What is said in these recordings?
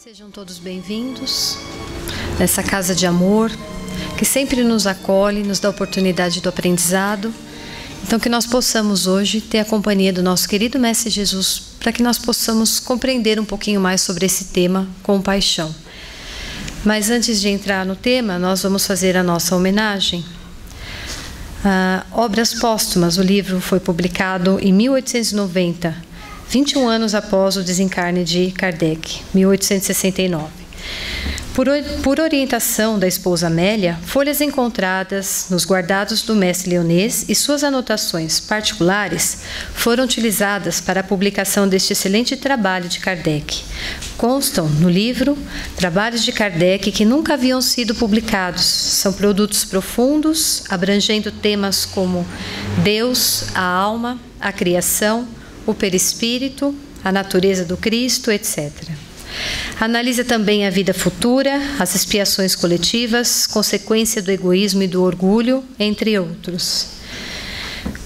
Sejam todos bem-vindos nessa casa de amor, que sempre nos acolhe, nos dá oportunidade do aprendizado. Então, que nós possamos hoje ter a companhia do nosso querido Mestre Jesus, para que nós possamos compreender um pouquinho mais sobre esse tema, compaixão. Mas antes de entrar no tema, nós vamos fazer a nossa homenagem a Obras Póstumas. O livro foi publicado em 1890, 21 anos após o desencarne de Kardec, 1869. Por orientação da esposa Amélia, folhas encontradas nos guardados do mestre Leonês e suas anotações particulares foram utilizadas para a publicação deste excelente trabalho de Kardec. Constam no livro trabalhos de Kardec que nunca haviam sido publicados. São produtos profundos, abrangendo temas como Deus, a alma, a criação, o perispírito, a natureza do Cristo, etc. Analisa também a vida futura, as expiações coletivas, consequência do egoísmo e do orgulho, entre outros.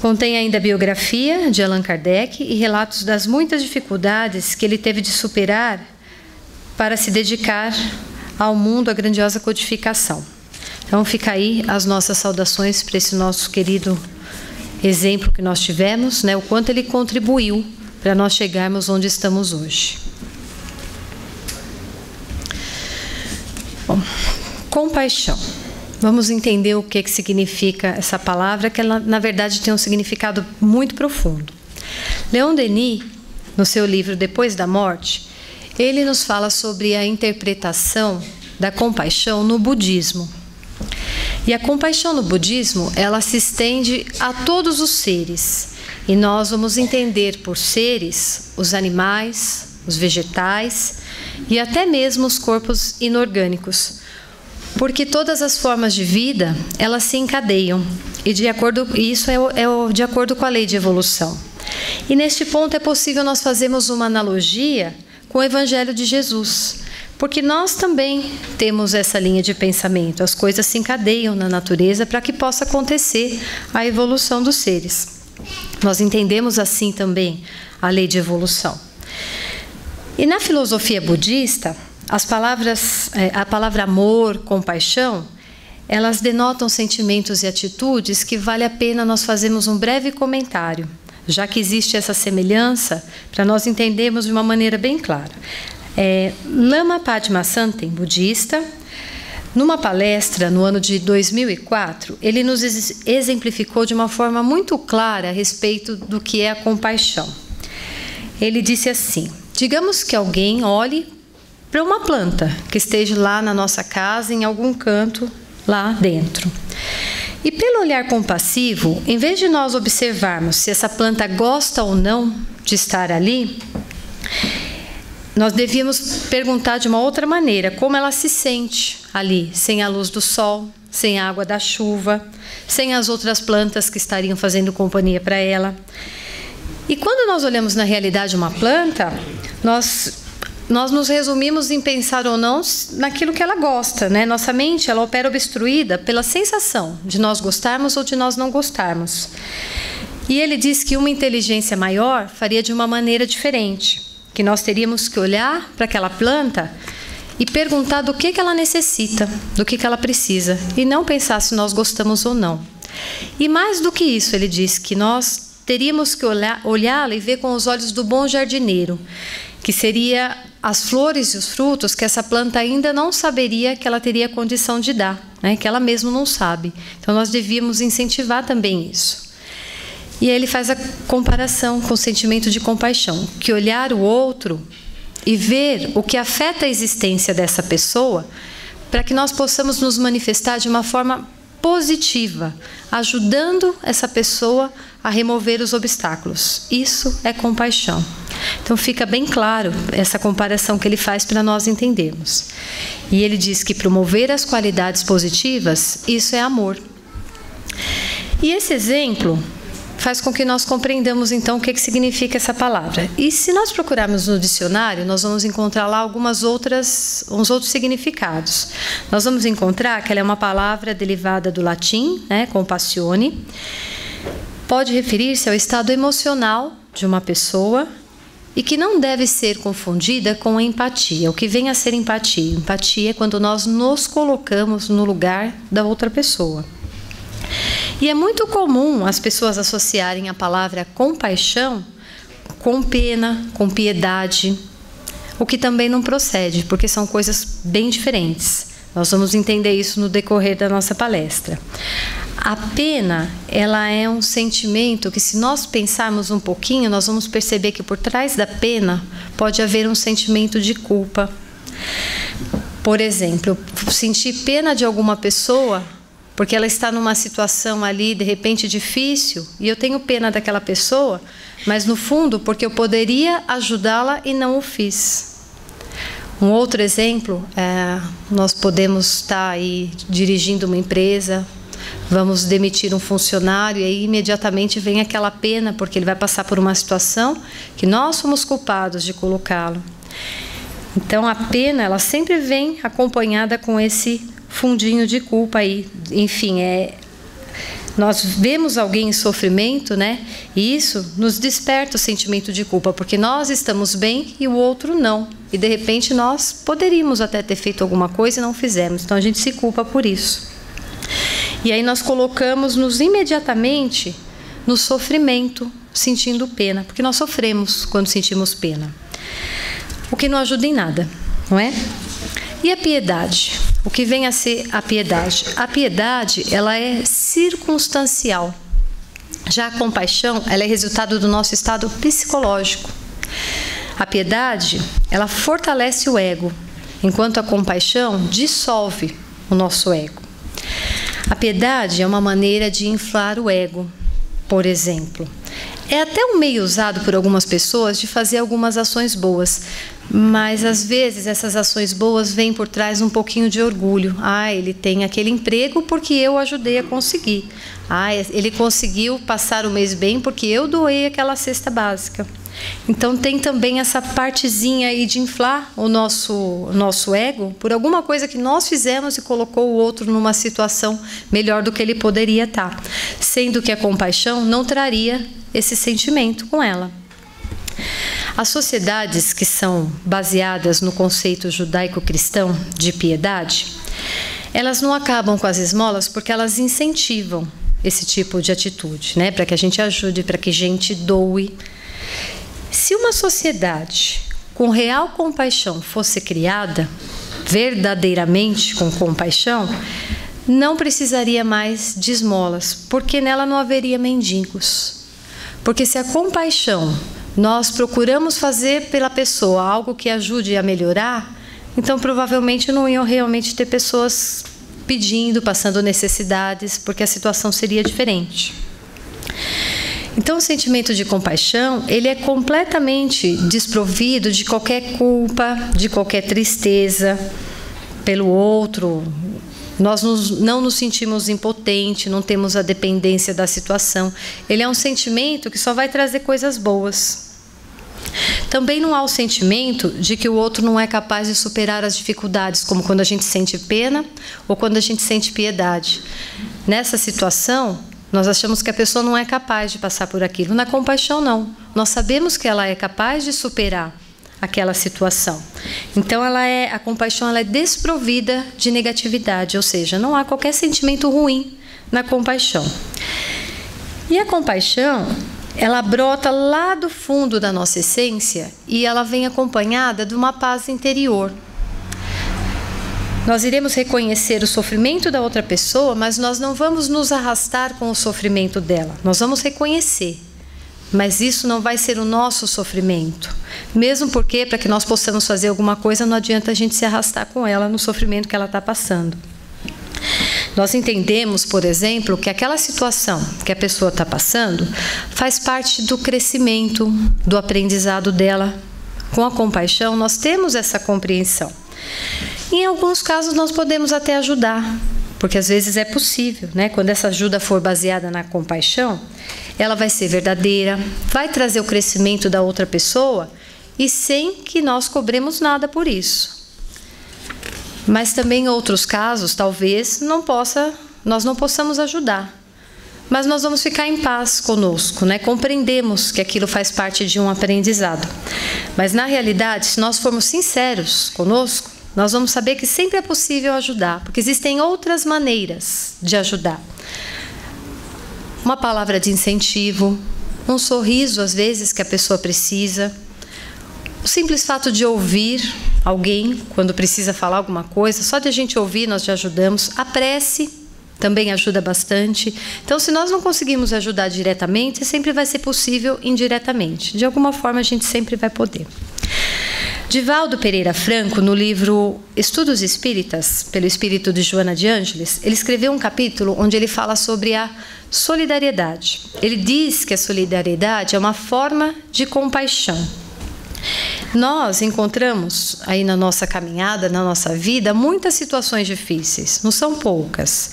Contém ainda a biografia de Allan Kardec e relatos das muitas dificuldades que ele teve de superar para se dedicar ao mundo, à grandiosa codificação. Então fica aí as nossas saudações para esse nosso querido exemplo que nós tivemos, né, o quanto ele contribuiu para nós chegarmos onde estamos hoje. Bom, compaixão. Vamos entender o que significa essa palavra, que ela, na verdade, tem um significado muito profundo. Leon Denis, no seu livro Depois da Morte, ele nos fala sobre a interpretação da compaixão no budismo. E a compaixão no budismo, ela se estende a todos os seres. E nós vamos entender por seres os animais, os vegetais e até mesmo os corpos inorgânicos. Porque todas as formas de vida, elas se encadeiam. E isso é de acordo com a lei de evolução. E neste ponto é possível nós fazermos uma analogia com o Evangelho de Jesus. Porque nós também temos essa linha de pensamento. As coisas se encadeiam na natureza para que possa acontecer a evolução dos seres. Nós entendemos assim também a lei de evolução. E na filosofia budista, a palavra amor, compaixão, elas denotam sentimentos e atitudes que vale a pena nós fazermos um breve comentário, já que existe essa semelhança, para nós entendermos de uma maneira bem clara. Lama Padmasambhava, budista, numa palestra no ano de 2004, ele nos exemplificou de uma forma muito clara a respeito do que é a compaixão. Ele disse assim: digamos que alguém olhe para uma planta que esteja lá na nossa casa, em algum canto lá dentro. E pelo olhar compassivo, em vez de nós observarmos se essa planta gosta ou não de estar ali, nós devíamos perguntar de uma outra maneira como ela se sente ali, sem a luz do sol, sem a água da chuva, sem as outras plantas que estariam fazendo companhia para ela. E quando nós olhamos na realidade uma planta, nós nos resumimos em pensar ou não naquilo que ela gosta, né? Nossa mente, ela opera obstruída pela sensação de nós gostarmos ou de nós não gostarmos. E ele diz que uma inteligência maior faria de uma maneira diferente, que nós teríamos que olhar para aquela planta e perguntar do que ela necessita, do que ela precisa, e não pensar se nós gostamos ou não. E mais do que isso, ele diz que nós teríamos que olhá-la e ver com os olhos do bom jardineiro, que seria as flores e os frutos que essa planta ainda não saberia que ela teria condição de dar, né? Que ela mesma não sabe. Então nós devíamos incentivar também isso. E aí ele faz a comparação com o sentimento de compaixão, que olhar o outro e ver o que afeta a existência dessa pessoa, para que nós possamos nos manifestar de uma forma positiva, ajudando essa pessoa a remover os obstáculos. Isso é compaixão. Então fica bem claro essa comparação que ele faz para nós entendermos. E ele diz que promover as qualidades positivas, isso é amor. E esse exemplo faz com que nós compreendamos então o que significa essa palavra. E se nós procurarmos no dicionário, nós vamos encontrar lá uns outros significados. Nós vamos encontrar que ela é uma palavra derivada do latim, né, compassione. Pode referir-se ao estado emocional de uma pessoa e que não deve ser confundida com empatia. O que vem a ser empatia? Empatia é quando nós nos colocamos no lugar da outra pessoa. E é muito comum as pessoas associarem a palavra compaixão com pena, com piedade, o que também não procede, porque são coisas bem diferentes. Nós vamos entender isso no decorrer da nossa palestra. A pena, ela é um sentimento que, se nós pensarmos um pouquinho, nós vamos perceber que por trás da pena pode haver um sentimento de culpa. Por exemplo, eu sentir pena de alguma pessoa porque ela está numa situação ali, de repente, difícil, e eu tenho pena daquela pessoa, mas no fundo, porque eu poderia ajudá-la e não o fiz. Um outro exemplo, nós podemos estar aí dirigindo uma empresa, vamos demitir um funcionário e aí imediatamente vem aquela pena, porque ele vai passar por uma situação que nós somos culpados de colocá-lo. Então, a pena, ela sempre vem acompanhada com esse fundinho de culpa aí. Enfim, nós vemos alguém em sofrimento, né? E isso nos desperta o sentimento de culpa, porque nós estamos bem e o outro não. E de repente nós poderíamos até ter feito alguma coisa e não fizemos. Então a gente se culpa por isso. E aí nós colocamos-nos imediatamente no sofrimento, sentindo pena, porque nós sofremos quando sentimos pena. O que não ajuda em nada, não é? E a piedade? O que vem a ser a piedade? A piedade, ela é circunstancial. Já a compaixão, ela é resultado do nosso estado psicológico. A piedade, ela fortalece o ego, enquanto a compaixão dissolve o nosso ego. A piedade é uma maneira de inflar o ego, por exemplo. É até um meio usado por algumas pessoas de fazer algumas ações boas, mas às vezes essas ações boas vêm por trás um pouquinho de orgulho. Ele tem aquele emprego porque eu ajudei a conseguir. Ele conseguiu passar o mês bem porque eu doei aquela cesta básica. Então tem também essa partezinha aí de inflar o nosso ego por alguma coisa que nós fizemos e colocou o outro numa situação melhor do que ele poderia estar. Sendo que a compaixão não traria esse sentimento com ela. As sociedades que são baseadas no conceito judaico-cristão de piedade, elas não acabam com as esmolas porque elas incentivam esse tipo de atitude, né? Para que a gente ajude, para que a gente doe. Se uma sociedade com real compaixão fosse criada, verdadeiramente com compaixão, não precisaria mais de esmolas, porque nela não haveria mendigos. Porque se a compaixão nós procuramos fazer pela pessoa algo que ajude a melhorar, então provavelmente não iam realmente ter pessoas pedindo, passando necessidades, porque a situação seria diferente. Então o sentimento de compaixão, ele é completamente desprovido de qualquer culpa, de qualquer tristeza pelo outro. Nós não nos sentimos impotentes, não temos a dependência da situação. Ele é um sentimento que só vai trazer coisas boas. Também não há o sentimento de que o outro não é capaz de superar as dificuldades, como quando a gente sente pena ou quando a gente sente piedade. Nessa situação, nós achamos que a pessoa não é capaz de passar por aquilo. Na compaixão, não. Nós sabemos que ela é capaz de superar aquela situação. Então, a compaixão ela é desprovida de negatividade, ou seja, não há qualquer sentimento ruim na compaixão. E a compaixão, ela brota lá do fundo da nossa essência e ela vem acompanhada de uma paz interior. Nós iremos reconhecer o sofrimento da outra pessoa, mas nós não vamos nos arrastar com o sofrimento dela. Nós vamos reconhecer. Mas isso não vai ser o nosso sofrimento. Mesmo porque, para que nós possamos fazer alguma coisa, não adianta a gente se arrastar com ela no sofrimento que ela está passando. Nós entendemos, por exemplo, que aquela situação que a pessoa está passando faz parte do crescimento, do aprendizado dela. Com a compaixão, nós temos essa compreensão. Em alguns casos, nós podemos até ajudar, porque às vezes é possível, né? Quando essa ajuda for baseada na compaixão, ela vai ser verdadeira, vai trazer o crescimento da outra pessoa e sem que nós cobremos nada por isso. Mas também em outros casos, talvez nós não possamos ajudar. mas nós vamos ficar em paz conosco, né? Compreendemos que aquilo faz parte de um aprendizado. Mas, na realidade, se nós formos sinceros conosco, nós vamos saber que sempre é possível ajudar, porque existem outras maneiras de ajudar. Uma palavra de incentivo, um sorriso, às vezes, que a pessoa precisa, o simples fato de ouvir alguém quando precisa falar alguma coisa, só de a gente ouvir nós já ajudamos. A prece também ajuda bastante. Então, se nós não conseguimos ajudar diretamente, sempre vai ser possível indiretamente. De alguma forma, a gente sempre vai poder. Divaldo Pereira Franco, no livro Estudos Espíritas, pelo espírito de Joana de Ângeles, ele escreveu um capítulo onde ele fala sobre a solidariedade. Ele diz que a solidariedade é uma forma de compaixão. Nós encontramos aí na nossa caminhada, na nossa vida, muitas situações difíceis, não são poucas.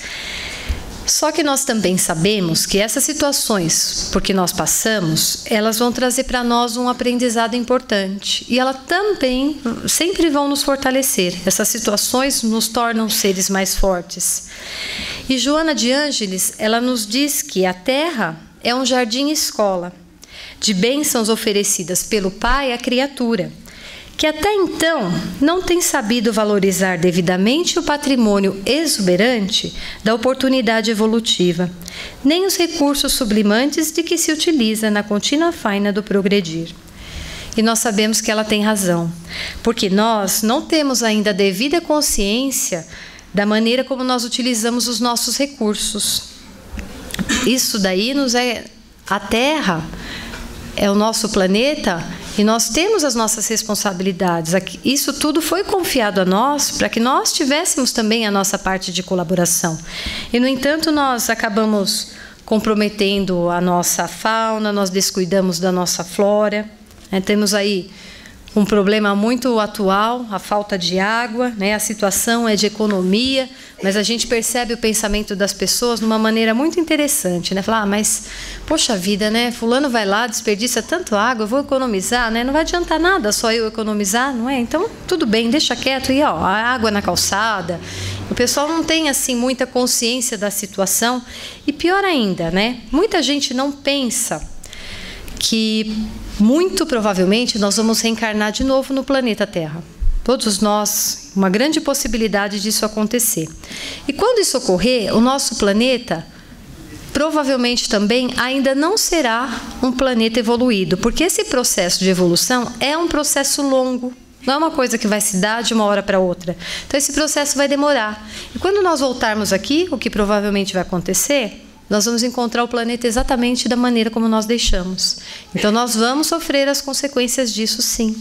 Só que nós também sabemos que essas situações, porque nós passamos, elas vão trazer para nós um aprendizado importante. E elas também sempre vão nos fortalecer. Essas situações nos tornam seres mais fortes. E Joana de Ângeles, ela nos diz que a Terra é um jardim-escola de bênçãos oferecidas pelo Pai à criatura, que até então não tem sabido valorizar devidamente o patrimônio exuberante da oportunidade evolutiva, nem os recursos sublimantes de que se utiliza na contínua faina do progredir. E nós sabemos que ela tem razão, porque nós não temos ainda a devida consciência da maneira como nós utilizamos os nossos recursos. Isso daí a Terra é o nosso planeta e nós temos as nossas responsabilidades. Isso tudo foi confiado a nós para que nós tivéssemos também a nossa parte de colaboração. E, no entanto, nós acabamos comprometendo a nossa fauna, nós descuidamos da nossa flora. Temos aí um problema muito atual, a falta de água, né? A situação é de economia, mas a gente percebe o pensamento das pessoas de uma maneira muito interessante, né? Falar, mas, poxa vida, né? Fulano vai lá, desperdiça tanto água, eu vou economizar, né? Não vai adiantar nada só eu economizar, não é? Então, tudo bem, deixa quieto. E, ó, a água na calçada. O pessoal não tem, assim, muita consciência da situação. E pior ainda, né? Muita gente não pensa que muito provavelmente nós vamos reencarnar de novo no planeta Terra. Todos nós, uma grande possibilidade disso acontecer. E quando isso ocorrer, o nosso planeta provavelmente também ainda não será um planeta evoluído, porque esse processo de evolução é um processo longo, não é uma coisa que vai se dar de uma hora para outra. Então esse processo vai demorar. E quando nós voltarmos aqui, o que provavelmente vai acontecer, nós vamos encontrar o planeta exatamente da maneira como nós deixamos. Então, nós vamos sofrer as consequências disso, sim.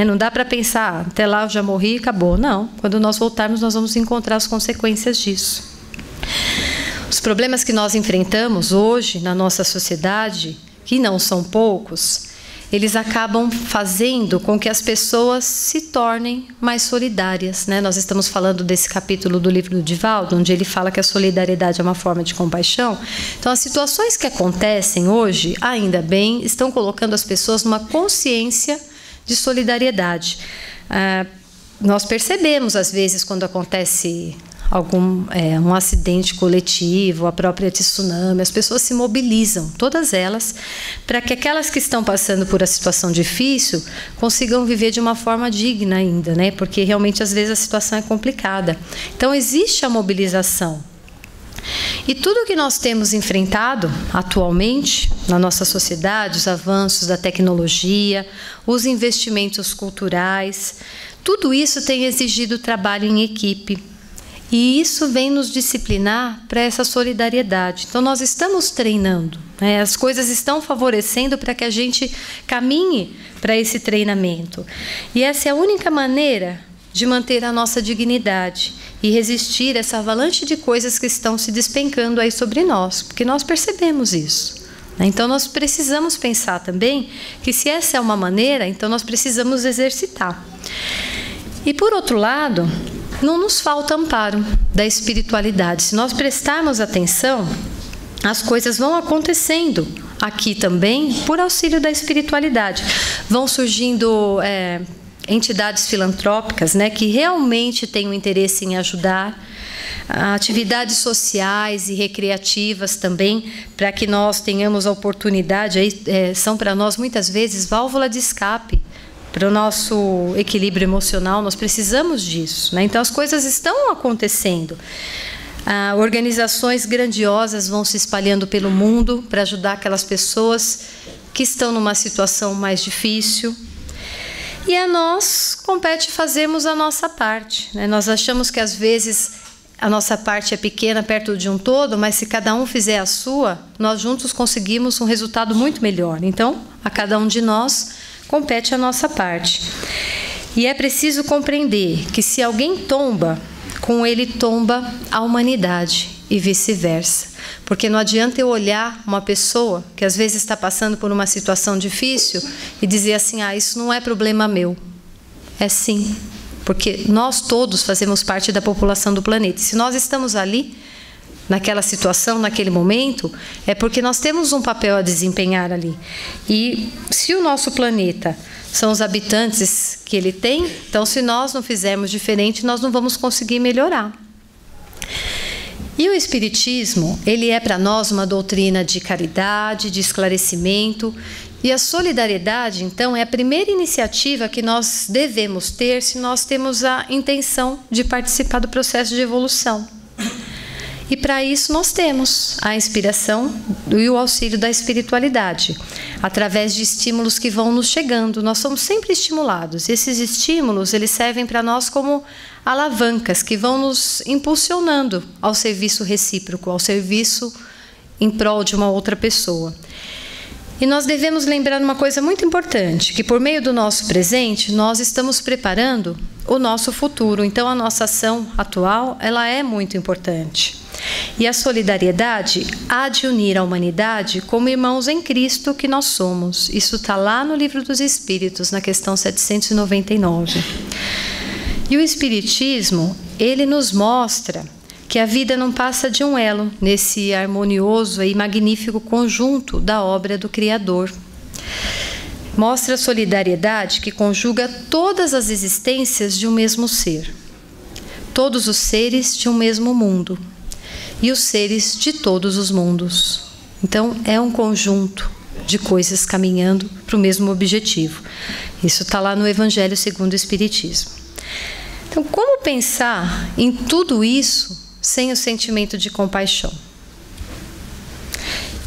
Não dá para pensar, até lá eu já morri e acabou. Não, quando nós voltarmos, nós vamos encontrar as consequências disso. Os problemas que nós enfrentamos hoje na nossa sociedade, que não são poucos, eles acabam fazendo com que as pessoas se tornem mais solidárias, né? Nós estamos falando desse capítulo do livro do Divaldo, onde ele fala que a solidariedade é uma forma de compaixão. Então, as situações que acontecem hoje, ainda bem, estão colocando as pessoas numa consciência de solidariedade. Nós percebemos, às vezes, quando acontece um acidente coletivo, a própria tsunami, as pessoas se mobilizam, todas elas, para que aquelas que estão passando por a situação difícil consigam viver de uma forma digna ainda, né? Porque realmente às vezes a situação é complicada. Então existe a mobilização. E tudo que nós temos enfrentado atualmente na nossa sociedade, os avanços da tecnologia, os investimentos culturais, tudo isso tem exigido trabalho em equipe. E isso vem nos disciplinar para essa solidariedade. Então, nós estamos treinando, né? As coisas estão favorecendo para que a gente caminhe para esse treinamento. E essa é a única maneira de manter a nossa dignidade e resistir a essa avalanche de coisas que estão se despencando aí sobre nós, porque nós percebemos isso. Então, nós precisamos pensar também que se essa é uma maneira, então nós precisamos exercitar. E, por outro lado, não nos falta amparo da espiritualidade. Se nós prestarmos atenção, as coisas vão acontecendo aqui também por auxílio da espiritualidade. Vão surgindo entidades filantrópicas, né, que realmente têm um interesse em ajudar. atividades sociais e recreativas também, para que nós tenhamos a oportunidade, são para nós muitas vezes válvula de escape para o nosso equilíbrio emocional. Nós precisamos disso, né? Então as coisas estão acontecendo. Organizações grandiosas vão se espalhando pelo mundo para ajudar aquelas pessoas que estão numa situação mais difícil. E a nós compete fazermos a nossa parte, né? Nós achamos que às vezes a nossa parte é pequena perto de um todo, mas se cada um fizer a sua, nós juntos conseguimos um resultado muito melhor. Então, a cada um de nós compete a nossa parte. E é preciso compreender que se alguém tomba, com ele tomba a humanidade e vice-versa. Porque não adianta eu olhar uma pessoa que às vezes está passando por uma situação difícil e dizer assim, isso não é problema meu. É sim, porque nós todos fazemos parte da população do planeta. E se nós estamos ali, naquela situação, naquele momento, é porque nós temos um papel a desempenhar ali. E se o nosso planeta são os habitantes que ele tem, então se nós não fizermos diferente, nós não vamos conseguir melhorar. E o Espiritismo, ele é para nós uma doutrina de caridade, de esclarecimento, e a solidariedade, então, é a primeira iniciativa que nós devemos ter se nós temos a intenção de participar do processo de evolução. E para isso nós temos a inspiração e o auxílio da espiritualidade, através de estímulos que vão nos chegando. Nós somos sempre estimulados. Esses estímulos, eles servem para nós como alavancas que vão nos impulsionando ao serviço recíproco, ao serviço em prol de uma outra pessoa. E nós devemos lembrar uma coisa muito importante, que por meio do nosso presente, nós estamos preparando o nosso futuro. Então, a nossa ação atual, ela é muito importante. E a solidariedade há de unir a humanidade como irmãos em Cristo que nós somos. Isso está lá no Livro dos Espíritos, na questão 799. E o Espiritismo, ele nos mostra que a vida não passa de um elo nesse harmonioso e magnífico conjunto da obra do Criador. Mostra a solidariedade que conjuga todas as existências de um mesmo ser, todos os seres de um mesmo mundo e os seres de todos os mundos. Então, é um conjunto de coisas caminhando para o mesmo objetivo. Isso está lá no Evangelho segundo o Espiritismo. Então, como pensar em tudo isso sem o sentimento de compaixão?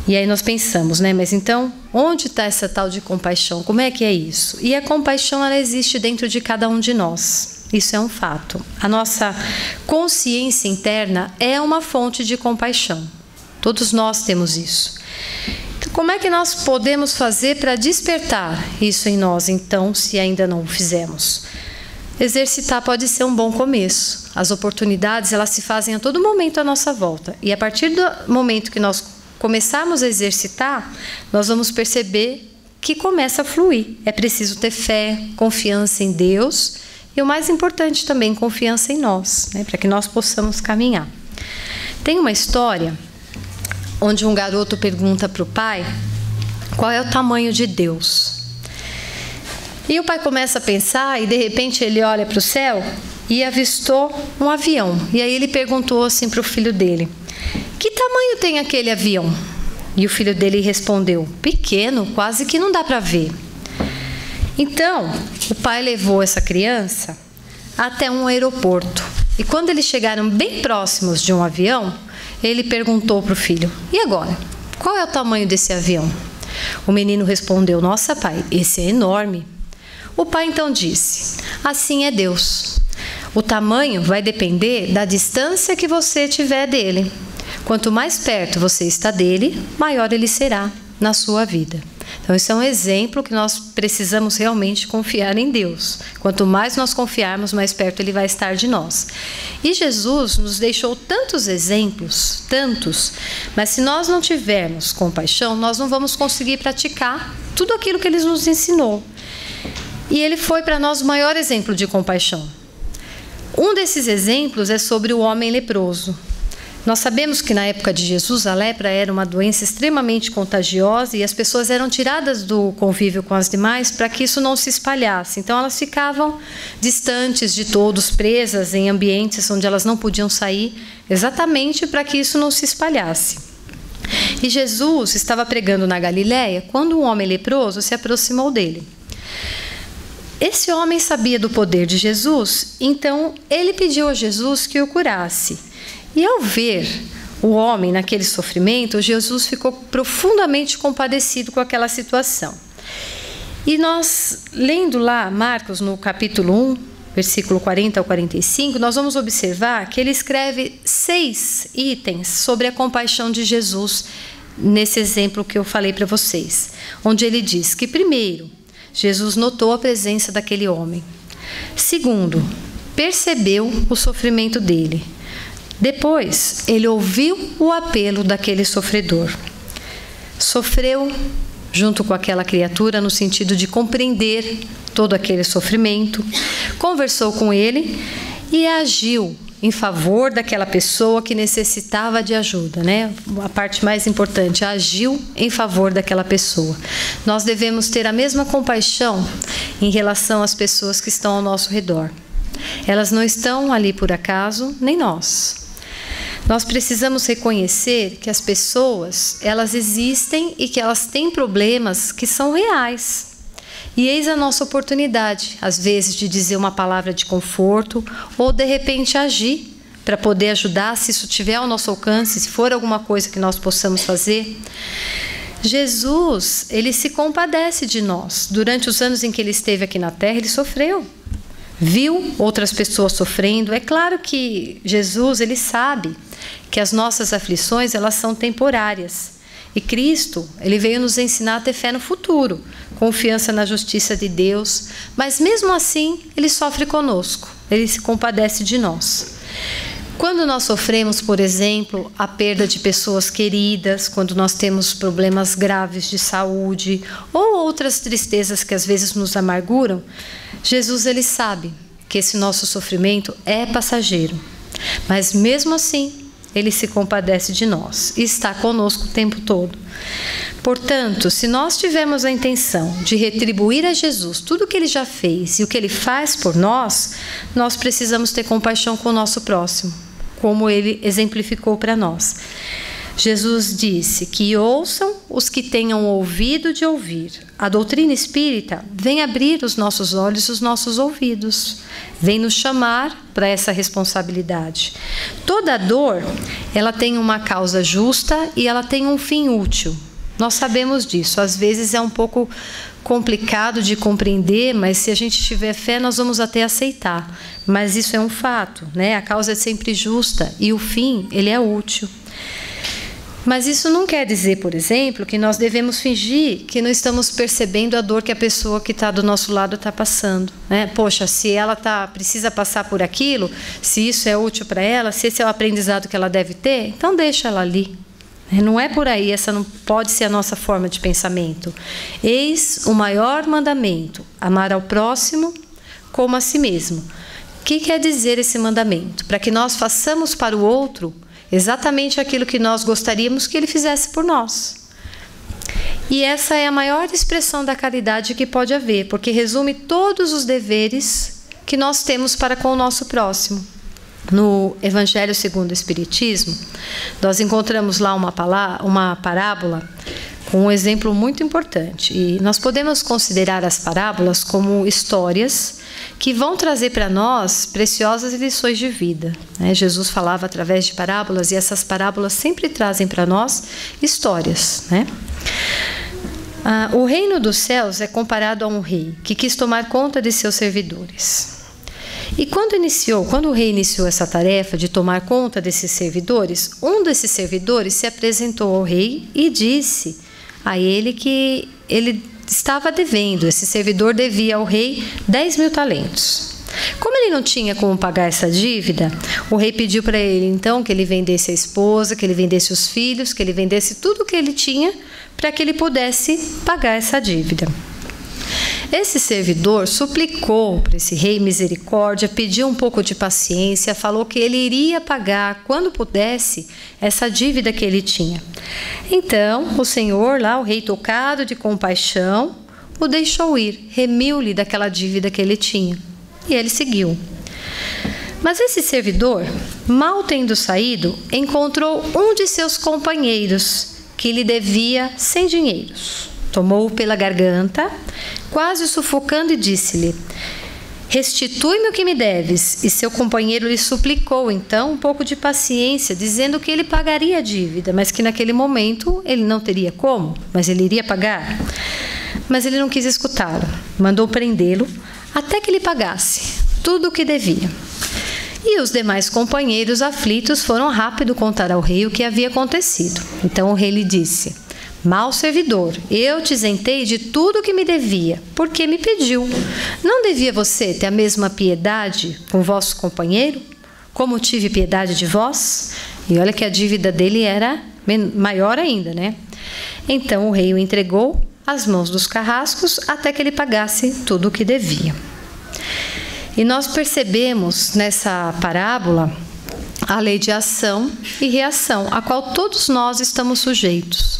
E aí nós pensamos, né? Mas então, onde está essa tal de compaixão? Como é que é isso? E a compaixão, ela existe dentro de cada um de nós. Isso é um fato. A nossa consciência interna é uma fonte de compaixão. Todos nós temos isso. Então, como é que nós podemos fazer para despertar isso em nós, então, se ainda não o fizemos? Exercitar pode ser um bom começo. As oportunidades, elas se fazem a todo momento à nossa volta. E a partir do momento que nós começarmos a exercitar, nós vamos perceber que começa a fluir. É preciso ter fé, confiança em Deus e, o mais importante também, confiança em nós, né, para que nós possamos caminhar. Tem uma história onde um garoto pergunta para o pai qual é o tamanho de Deus. E o pai começa a pensar e, de repente, ele olha para o céu e avistou um avião. E aí ele perguntou assim para o filho dele: que tamanho tem aquele avião? E o filho dele respondeu: pequeno, quase que não dá para ver. Então, o pai levou essa criança até um aeroporto. E quando eles chegaram bem próximos de um avião, ele perguntou para o filho: e agora? Qual é o tamanho desse avião? O menino respondeu: nossa, pai, esse é enorme. O pai então disse: assim é Deus. O tamanho vai depender da distância que você tiver dele. Quanto mais perto você está dele, maior ele será na sua vida. Então, esse é um exemplo que nós precisamos realmente confiar em Deus. Quanto mais nós confiarmos, mais perto ele vai estar de nós. E Jesus nos deixou tantos exemplos, tantos, mas se nós não tivermos compaixão, nós não vamos conseguir praticar tudo aquilo que ele nos ensinou. E ele foi para nós o maior exemplo de compaixão. Um desses exemplos é sobre o homem leproso. Nós sabemos que na época de Jesus a lepra era uma doença extremamente contagiosa e as pessoas eram tiradas do convívio com as demais para que isso não se espalhasse. Então elas ficavam distantes de todos, presas em ambientes onde elas não podiam sair, exatamente para que isso não se espalhasse. E Jesus estava pregando na Galiléia quando um homem leproso se aproximou dele. Esse homem sabia do poder de Jesus, então ele pediu a Jesus que o curasse. E ao ver o homem naquele sofrimento, Jesus ficou profundamente compadecido com aquela situação. E nós, lendo lá Marcos, no capítulo 1, versículo 40 ao 45, nós vamos observar que ele escreve 6 itens sobre a compaixão de Jesus, nesse exemplo que eu falei para vocês. Onde ele diz que, primeiro, Jesus notou a presença daquele homem. Segundo, percebeu o sofrimento dele. Depois, ele ouviu o apelo daquele sofredor. Sofreu junto com aquela criatura no sentido de compreender todo aquele sofrimento, conversou com ele e agiu em favor daquela pessoa que necessitava de ajuda, né? A parte mais importante, agiu em favor daquela pessoa. Nós devemos ter a mesma compaixão em relação às pessoas que estão ao nosso redor. Elas não estão ali por acaso, nem nós. Nós precisamos reconhecer que as pessoas, elas existem e que elas têm problemas que são reais. E eis a nossa oportunidade, às vezes, de dizer uma palavra de conforto ou, de repente, agir para poder ajudar, se isso tiver ao nosso alcance, se for alguma coisa que nós possamos fazer. Jesus, ele se compadece de nós. Durante os anos em que ele esteve aqui na terra, ele sofreu. Viu outras pessoas sofrendo. É claro que Jesus, ele sabe que as nossas aflições, elas são temporárias. E Cristo, ele veio nos ensinar a ter fé no futuro, confiança na justiça de Deus, mas mesmo assim, ele sofre conosco, ele se compadece de nós. Quando nós sofremos, por exemplo, a perda de pessoas queridas, quando nós temos problemas graves de saúde ou outras tristezas que às vezes nos amarguram, Jesus, ele sabe que esse nosso sofrimento é passageiro, mas mesmo assim, ele se compadece de nós e está conosco o tempo todo. Portanto, se nós tivermos a intenção de retribuir a Jesus tudo o que ele já fez e o que ele faz por nós, nós precisamos ter compaixão com o nosso próximo, como ele exemplificou para nós. Jesus disse que ouçam os que tenham ouvido de ouvir. A doutrina espírita vem abrir os nossos olhos e os nossos ouvidos. Vem nos chamar para essa responsabilidade. Toda dor, ela tem uma causa justa e ela tem um fim útil. Nós sabemos disso. Às vezes é um pouco complicado de compreender, mas se a gente tiver fé, nós vamos até aceitar. Mas isso é um fato, né? A causa é sempre justa e o fim, ele é útil. Mas isso não quer dizer, por exemplo, que nós devemos fingir que não estamos percebendo a dor que a pessoa que está do nosso lado está passando, né? Poxa, se ela precisa passar por aquilo, se isso é útil para ela, se esse é o aprendizado que ela deve ter, então deixa ela ali. Não é por aí, essa não pode ser a nossa forma de pensamento. Eis o maior mandamento, amar ao próximo como a si mesmo. O que quer dizer esse mandamento? Para que nós façamos para o outro exatamente aquilo que nós gostaríamos que ele fizesse por nós. E essa é a maior expressão da caridade que pode haver, porque resume todos os deveres que nós temos para com o nosso próximo. No Evangelho segundo o Espiritismo, nós encontramos lá uma parábola com um exemplo muito importante. E nós podemos considerar as parábolas como histórias que vão trazer para nós preciosas lições de vida, né? Jesus falava através de parábolas e essas parábolas sempre trazem para nós histórias, né? O reino dos céus é comparado a um rei que quis tomar conta de seus servidores. E quando o rei iniciou essa tarefa de tomar conta desses servidores, um desses servidores se apresentou ao rei e disse a ele que ele estava devendo, esse servidor devia ao rei 10.000 talentos. Como ele não tinha como pagar essa dívida, o rei pediu para ele então que ele vendesse a esposa, que ele vendesse os filhos, que ele vendesse tudo o que ele tinha para que ele pudesse pagar essa dívida. Esse servidor suplicou para esse rei misericórdia, pediu um pouco de paciência, falou que ele iria pagar, quando pudesse, essa dívida que ele tinha. Então, o Senhor, lá, o rei tocado de compaixão, o deixou ir, remiu-lhe daquela dívida que ele tinha. E ele seguiu. Mas esse servidor, mal tendo saído, encontrou um de seus companheiros que lhe devia 100 dinheiros. Tomou-o pela garganta, quase sufocando, e disse-lhe: restitui-me o que me deves. E seu companheiro lhe suplicou, então, um pouco de paciência, dizendo que ele pagaria a dívida, mas que naquele momento ele não teria como, mas ele iria pagar. Mas ele não quis escutá-lo, mandou prendê-lo até que lhe pagasse tudo o que devia. E os demais companheiros aflitos foram rápido contar ao rei o que havia acontecido. Então o rei lhe disse: mau servidor, eu te isentei de tudo o que me devia, porque me pediu. Não devia você ter a mesma piedade com vosso companheiro, como tive piedade de vós? E olha que a dívida dele era maior ainda, né? Então o rei o entregou às mãos dos carrascos até que ele pagasse tudo o que devia. E nós percebemos nessa parábola a lei de ação e reação, a qual todos nós estamos sujeitos.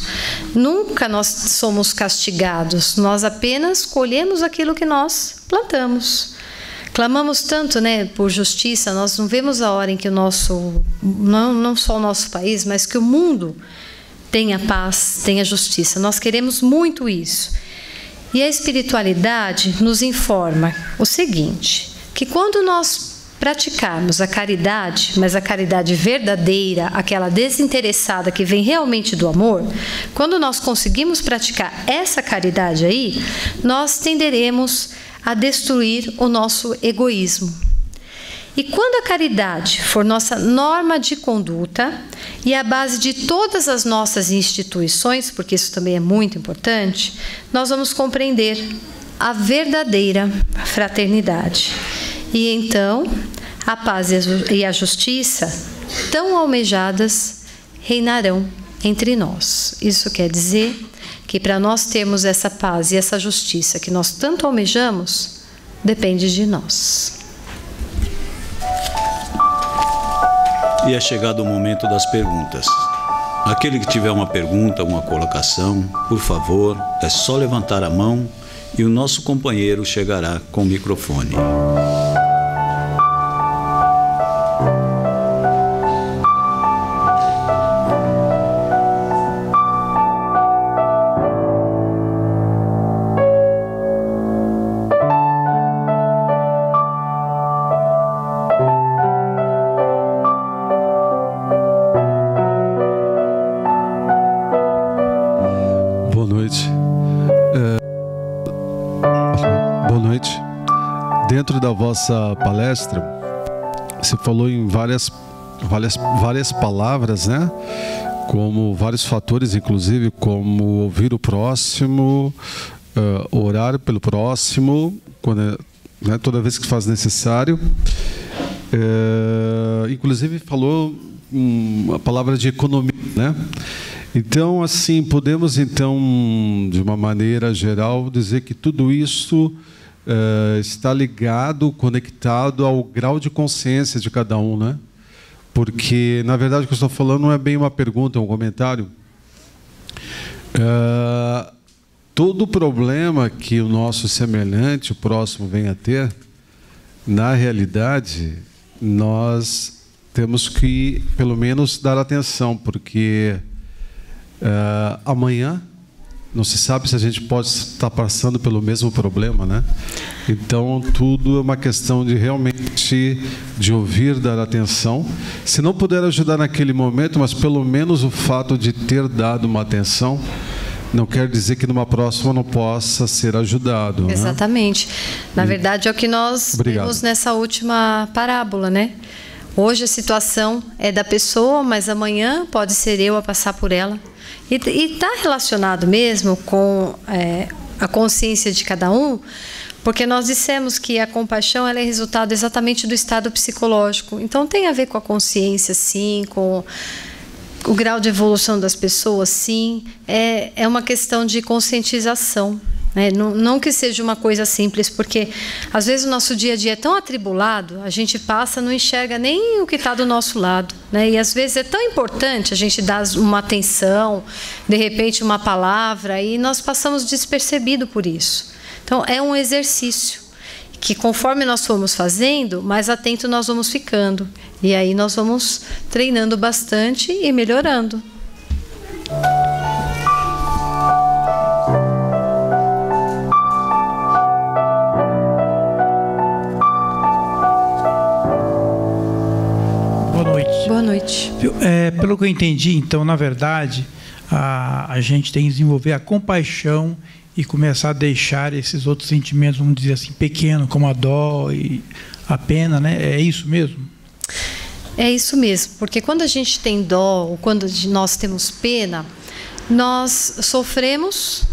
Nunca nós somos castigados, nós apenas colhemos aquilo que nós plantamos. Clamamos tanto, né, por justiça, nós não vemos a hora em que o nosso, não só o nosso país, mas que o mundo tenha paz, tenha justiça. Nós queremos muito isso. E a espiritualidade nos informa o seguinte: que quando nós praticarmos a caridade, mas a caridade verdadeira, aquela desinteressada que vem realmente do amor, quando nós conseguimos praticar essa caridade aí, nós tenderemos a destruir o nosso egoísmo. E quando a caridade for nossa norma de conduta e a base de todas as nossas instituições, porque isso também é muito importante, nós vamos compreender a verdadeira fraternidade. E então, a paz e a justiça, tão almejadas, reinarão entre nós. Isso quer dizer que para nós termos essa paz e essa justiça que nós tanto almejamos, depende de nós. E é chegado o momento das perguntas. Aquele que tiver uma pergunta, uma colocação, por favor, é só levantar a mão e o nosso companheiro chegará com o microfone. Dentro da vossa palestra, você falou em várias palavras, né? Como vários fatores, inclusive, como ouvir o próximo, orar pelo próximo, quando, né, toda vez que faz necessário. Inclusive falou a palavra de economia, né? Então, assim, podemos, então, de uma maneira geral, dizer que tudo isso está ligado, conectado ao grau de consciência de cada um, né? Porque, na verdade, o que eu estou falando não é bem uma pergunta, é um comentário. Todo problema que o nosso semelhante, o próximo, venha a ter, na realidade, nós temos que, pelo menos, dar atenção, porque amanhã não se sabe se a gente pode estar passando pelo mesmo problema, né? Então, tudo é uma questão de realmente de ouvir, dar atenção. Se não puder ajudar naquele momento, mas pelo menos o fato de ter dado uma atenção, não quer dizer que numa próxima não possa ser ajudado. Exatamente. Né? Na verdade, é o que nós vimos nessa última parábola, né? Hoje a situação é da pessoa, mas amanhã pode ser eu a passar por ela. E está relacionado mesmo com a consciência de cada um, porque nós dissemos que a compaixão ela é resultado exatamente do estado psicológico. Então tem a ver com a consciência, sim, com o grau de evolução das pessoas, sim. É uma questão de conscientização. Não que seja uma coisa simples, porque às vezes o nosso dia a dia é tão atribulado, a gente passa, não enxerga nem o que está do nosso lado, né? E às vezes é tão importante a gente dar uma atenção, de repente uma palavra, e nós passamos despercebido por isso. Então é um exercício que, conforme nós formos fazendo, mais atento nós vamos ficando, e aí nós vamos treinando bastante e melhorando. Boa noite. Pelo que eu entendi, então, na verdade, a gente tem que desenvolver a compaixão e começar a deixar esses outros sentimentos, vamos dizer assim, pequenos, como a dó e a pena, né? É isso mesmo? É isso mesmo, porque quando a gente tem dó, ou quando nós temos pena, nós sofremos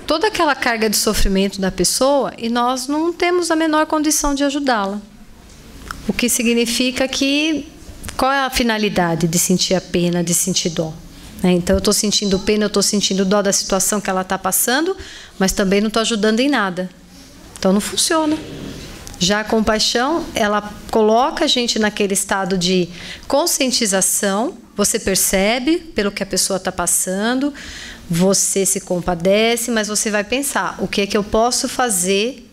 toda aquela carga de sofrimento da pessoa e nós não temos a menor condição de ajudá-la. O que significa que... Qual é a finalidade de sentir a pena, de sentir dó? Então, eu estou sentindo pena, eu estou sentindo dó da situação que ela está passando, mas também não estou ajudando em nada. Então, não funciona. Já a compaixão, ela coloca a gente naquele estado de conscientização. Você percebe pelo que a pessoa está passando, você se compadece, mas você vai pensar, o que é que eu posso fazer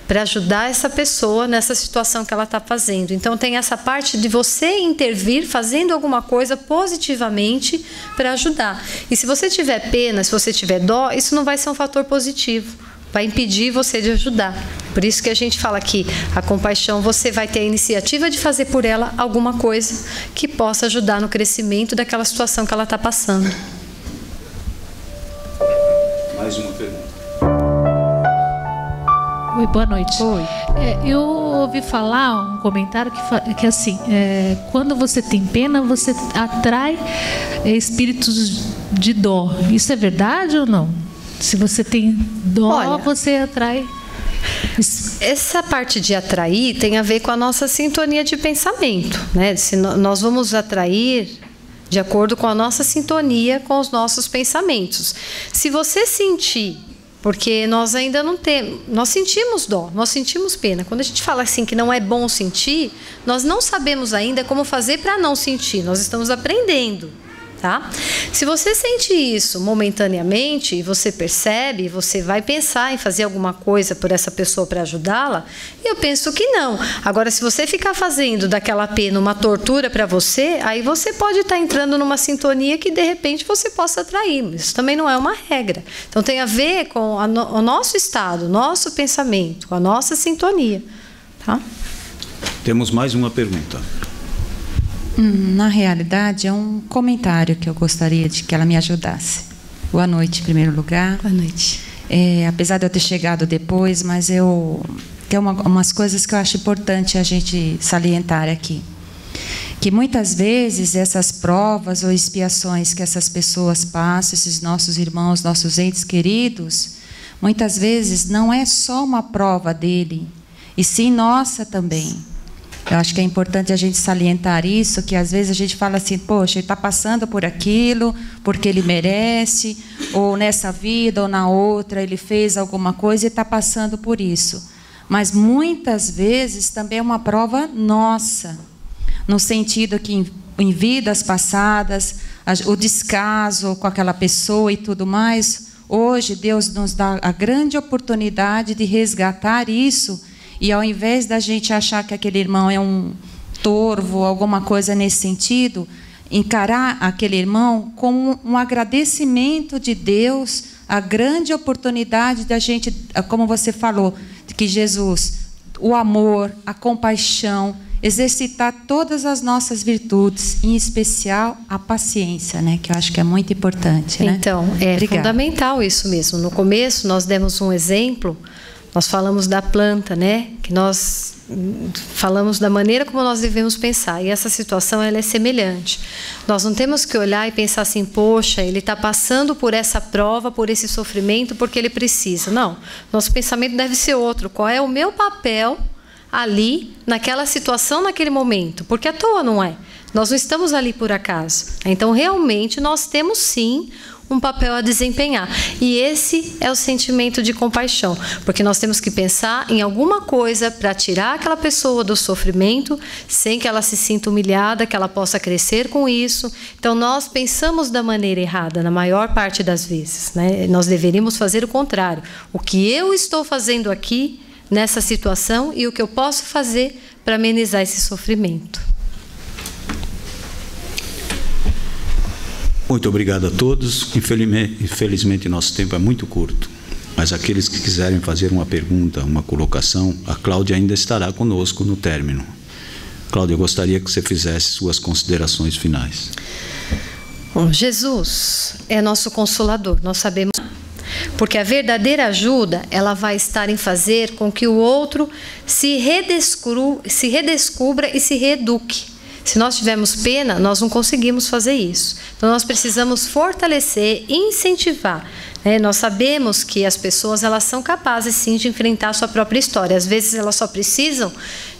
para ajudar essa pessoa nessa situação que ela está fazendo. Então, tem essa parte de você intervir, fazendo alguma coisa positivamente para ajudar. E se você tiver pena, se você tiver dó, isso não vai ser um fator positivo. Vai impedir você de ajudar. Por isso que a gente fala que a compaixão, você vai ter a iniciativa de fazer por ela alguma coisa que possa ajudar no crescimento daquela situação que ela está passando. Mais uma pergunta. Oi, boa noite. Oi. Eu ouvi falar um comentário que assim, quando você tem pena, você atrai espíritos de dó. Isso é verdade ou não? Se você tem dó, olha, você atrai... Essa parte de atrair tem a ver com a nossa sintonia de pensamento, né? Se nós vamos atrair de acordo com a nossa sintonia com os nossos pensamentos. Se você sentir... Porque nós ainda não temos, nós sentimos dó, nós sentimos pena. Quando a gente fala assim que não é bom sentir, nós não sabemos ainda como fazer para não sentir, nós estamos aprendendo, tá? Se você sente isso momentaneamente e você percebe, você vai pensar em fazer alguma coisa por essa pessoa para ajudá-la, e eu penso que não. Agora, se você ficar fazendo daquela pena uma tortura para você, aí você pode estar entrando numa sintonia que de repente você possa atrair. Isso também não é uma regra. Então tem a ver com o nosso estado, o nosso pensamento, com a nossa sintonia, tá? Temos mais uma pergunta. Na realidade, é um comentário que eu gostaria de que ela me ajudasse. Boa noite, em primeiro lugar. Boa noite. Apesar de eu ter chegado depois, mas tem umas coisas que eu acho importante a gente salientar aqui. Que muitas vezes essas provas ou expiações que essas pessoas passam, esses nossos irmãos, nossos entes queridos, muitas vezes não é só uma prova dele, e sim nossa também. Eu acho que é importante a gente salientar isso, que às vezes a gente fala assim, poxa, ele está passando por aquilo, porque ele merece, ou nessa vida ou na outra ele fez alguma coisa e está passando por isso. Mas muitas vezes também é uma prova nossa, no sentido que em vidas passadas, o descaso com aquela pessoa e tudo mais, hoje Deus nos dá a grande oportunidade de resgatar isso. E ao invés da gente achar que aquele irmão é um torvo, alguma coisa nesse sentido, encarar aquele irmão como um agradecimento de Deus, a grande oportunidade da gente, como você falou, de que Jesus, o amor, a compaixão, exercitar todas as nossas virtudes, em especial a paciência, né? Que eu acho que é muito importante, né? Então, é fundamental isso mesmo. No começo, nós demos um exemplo. Nós falamos da planta, né? Que nós falamos da maneira como nós devemos pensar. E essa situação ela é semelhante. Nós não temos que olhar e pensar assim, poxa, ele está passando por essa prova, por esse sofrimento, porque ele precisa. Não. Nosso pensamento deve ser outro. Qual é o meu papel ali, naquela situação, naquele momento? Porque à toa não é. Nós não estamos ali por acaso. Então, realmente, nós temos sim um papel a desempenhar. E esse é o sentimento de compaixão, porque nós temos que pensar em alguma coisa para tirar aquela pessoa do sofrimento, sem que ela se sinta humilhada, que ela possa crescer com isso. Então, nós pensamos da maneira errada, na maior parte das vezes, né? Nós deveríamos fazer o contrário. O que eu estou fazendo aqui, nessa situação, e o que eu posso fazer para amenizar esse sofrimento. Muito obrigado a todos. Infelizmente, nosso tempo é muito curto, mas aqueles que quiserem fazer uma pergunta, uma colocação, a Cláudia ainda estará conosco no término. Cláudia, eu gostaria que você fizesse suas considerações finais. Bom, Jesus é nosso consolador, nós sabemos. Porque a verdadeira ajuda, ela vai estar em fazer com que o outro se redescubra e se reeduque. Se nós tivermos pena, nós não conseguimos fazer isso. Então, nós precisamos fortalecer, incentivar. Né? Nós sabemos que as pessoas, elas são capazes, sim, de enfrentar a sua própria história. Às vezes, elas só precisam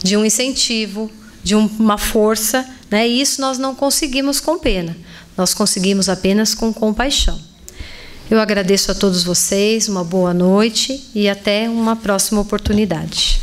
de um incentivo, de uma força, né? E isso nós não conseguimos com pena. Nós conseguimos apenas com compaixão. Eu agradeço a todos vocês, uma boa noite e até uma próxima oportunidade.